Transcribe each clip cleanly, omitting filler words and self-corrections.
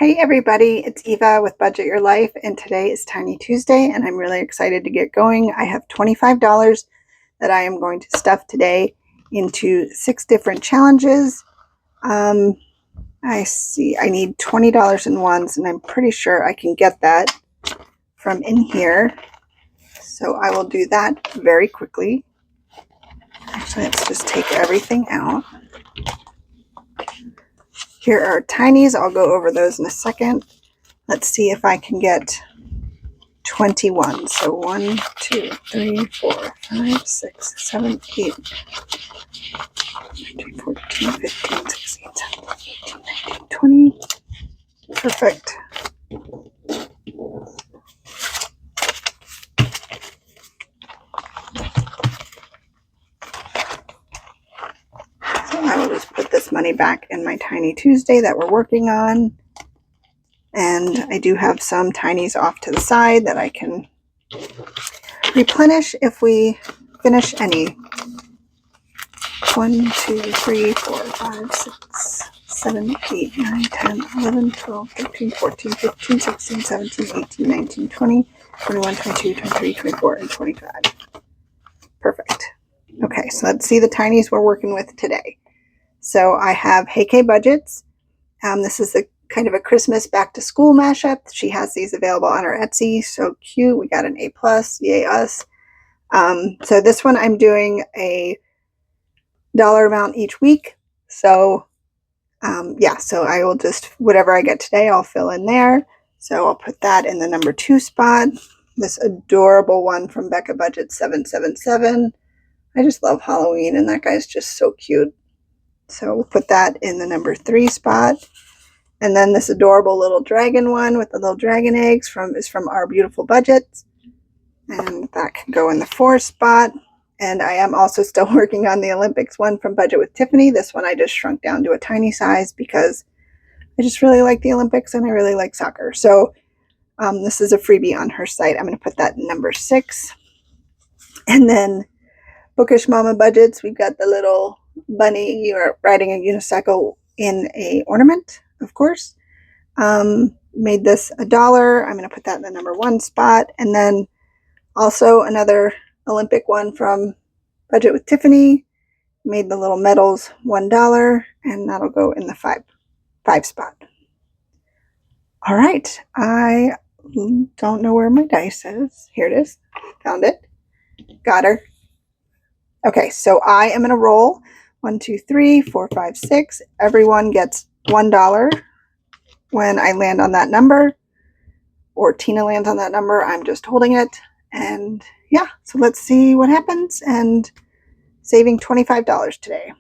Hey everybody, it's Eva with Budget Your Life, and today is Tiny Tuesday, and I'm really excited to get going. I have $25 that I am going to stuff today into 6 different challenges. I see I need $20 in ones, and I'm pretty sure I can get that from in here. So I will do that very quickly. Actually, let's just take everything out. Here are tinies. I'll go over those in a second. Let's see if I can get 21. So 1, 2, 3, 4, 5, 6, 7, 8, 13, 14, 15, 16, 17, 18, 19, 20. Perfect. So I will just put this money back in my Tiny Tuesday that we're working on. And I do have some tinies off to the side that I can replenish if we finish any. 1, 2, 3, 4, 5, 6, 7, 8, 9, 10, 11, 12, 13, 14, 15, 16, 17, 18, 19, 20, 21, 22, 23, 24, and 25. Perfect. Okay, so let's see the tinies we're working with today. So I have Hey K Budgets. This is a kind of a Christmas back to school mashup. She has these available on her Etsy. So cute. We got an A+, yay us. So this one I'm doing a dollar amount each week. So so I will just, whatever I get today, I'll fill in there. So I'll put that in the number 2 spot. This adorable one from Becca Budget 777. I just love Halloween, and that guy's just so cute. So we'll put that in the number 3 spot. And then this adorable little dragon one with the little dragon eggs is from Our Beautiful Budget. And that can go in the 4 spot. And I am also still working on the Olympics one from Budget with Tiffany. This one I just shrunk down to a tiny size because I just really like the Olympics and I really like soccer. So this is a freebie on her site. I'm going to put that in number 6. And then Bookish Mama Budgets, we've got the little bunny riding a unicycle in a ornament, of course. Made this $1. I'm going to put that in the number 1 spot. And then also another Olympic one from Budget with Tiffany. Made the little medals $1, and that'll go in the 5 spot. All right, I don't know where my dice is. Here it is. Found it. Got her. Okay, so I am going to roll 1, 2, 3, 4, 5, 6. Everyone gets $1 when I land on that number, or Tina lands on that number. I'm just holding it. And yeah, so let's see what happens. And saving $25 today.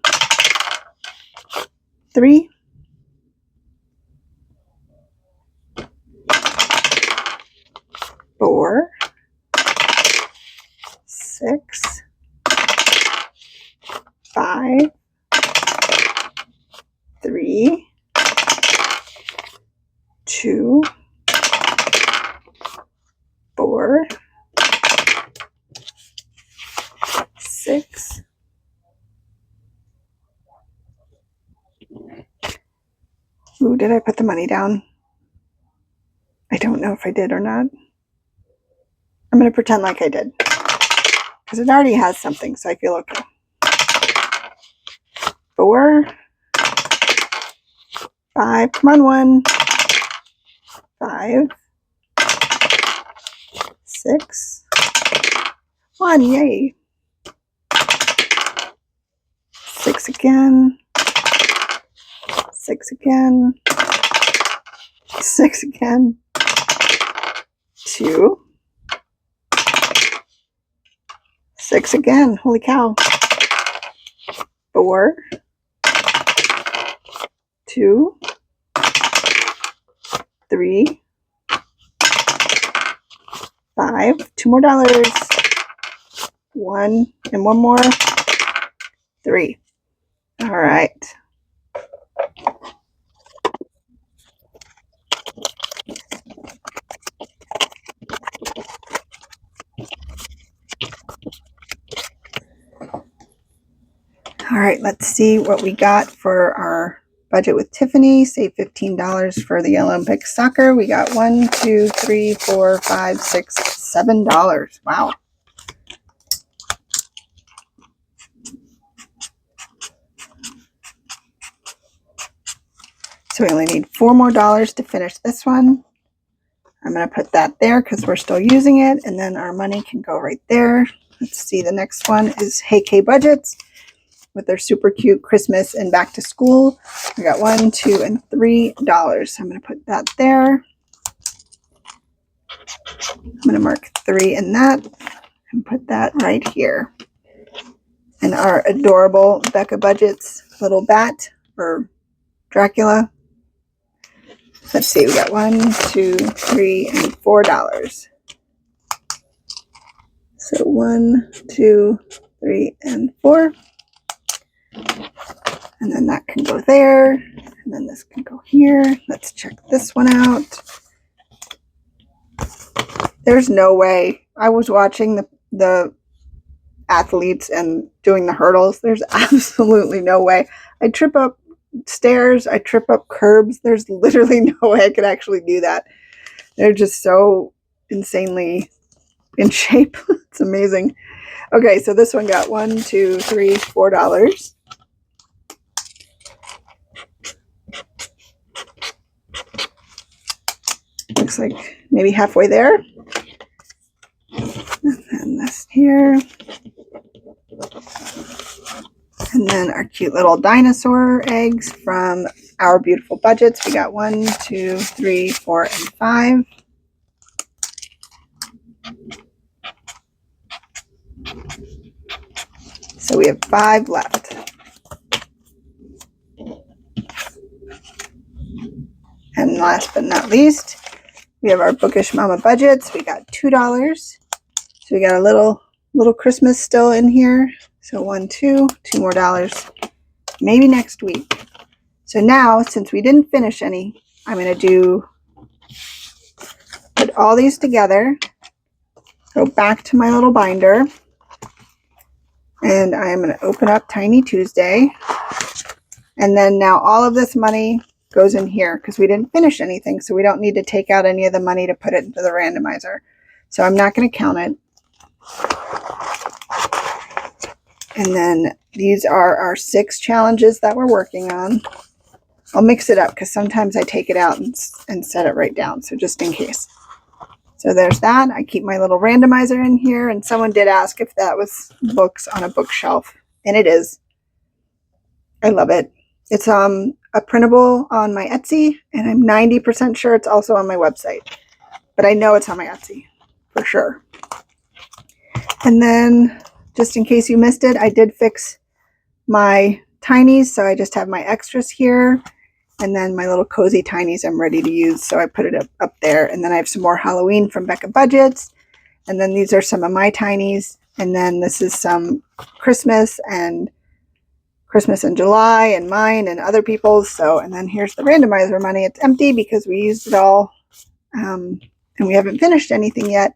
3, 4, 6, 5, 3, 2, 4, 6, 'Ooh, did I put the money down? I don't know if I did or not. I'm going to pretend like I did, because it already has something, so I feel okay. 4, 5, come on, 1, 5, 6, 1, yay. 6 again, 6 again, 6 again, 2, 6 again, holy cow. 4, 2, 3, 5, 2 more dollars, 1 and 1 more, 3. All right. All right, let's see what we got for our budget with Tiffany, save $15 for the Olympic soccer. We got $1, $2, $3, $4, $5, $6, $7. Wow. So we only need $4 more to finish this one. I'm going to put that there because we're still using it, and then our money can go right there. Let's see, the next one is Hey K Budgets with their super cute Christmas and back to school. We got $1, $2, and $3. I'm going to put that there. I'm going to mark 3 in that and put that right here. And our adorable Becca Budgets little bat or Dracula. Let's see, we got $1, 2, 3, and $4. So 1, 2, 3, and 4. And then that can go there. And then this can go here. Let's check this one out. There's no way. I was watching the athletes and doing the hurdles. There's absolutely no way. I trip up stairs. I trip up curbs. There's literally no way I could actually do that. They're just so insanely in shape. It's amazing. Okay, so this one got $1, 2, 3, $4. Looks like maybe halfway there. And then this here. And then our cute little dinosaur eggs from Our Beautiful Budgets. We got 1, 2, 3, 4, and 5. So we have 5 left. And last but not least, we have our Bookish Mama Budgets. We got $2. So we got a little Christmas still in here. So 1, 2 more dollars, maybe next week. So now, since we didn't finish any, I'm going to put all these together, go back to my little binder, and I'm going to open up Tiny Tuesday. And then now all of this money goes in here because we didn't finish anything, so we don't need to take out any of the money to put it into the randomizer. So I'm not going to count it. And then these are our 6 challenges that we're working on. I'll mix it up because sometimes I take it out and set it right down, so just in case. So there's that. I keep my little randomizer in here, and someone did ask if that was books on a bookshelf, and it is. I love it. It's a printable on my Etsy, and I'm 90% sure it's also on my website. But I know it's on my Etsy for sure. And then, just in case you missed it, I did fix my tinies, so I just have my extras here, and then my little cozy tinies I'm ready to use, so I put it up there. And then I have some more Halloween from Becca Budgets, and then these are some of my tinies, and then this is some Christmas in July and mine and other people's. So, and then here's the randomizer money. It's empty because we used it all, and we haven't finished anything yet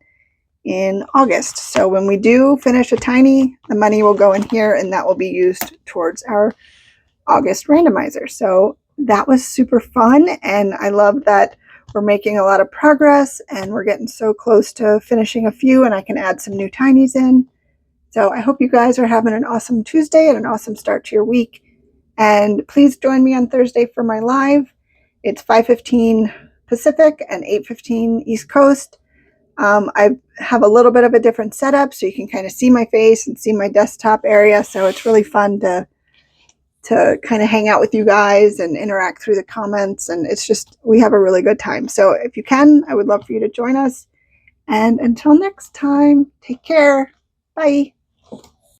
in August. So when we do finish a tiny, the money will go in here, and that will be used towards our August randomizer. So that was super fun, and I love that we're making a lot of progress, and we're getting so close to finishing a few, and I can add some new tinies in. So I hope you guys are having an awesome Tuesday and an awesome start to your week. And please join me on Thursday for my live. It's 5:15 Pacific and 8:15 East Coast. I have a little bit of a different setup, so you can kind of see my face and see my desktop area. So it's really fun to kind of hang out with you guys and interact through the comments. And it's just, we have a really good time. So if you can, I would love for you to join us. And until next time, take care. Bye.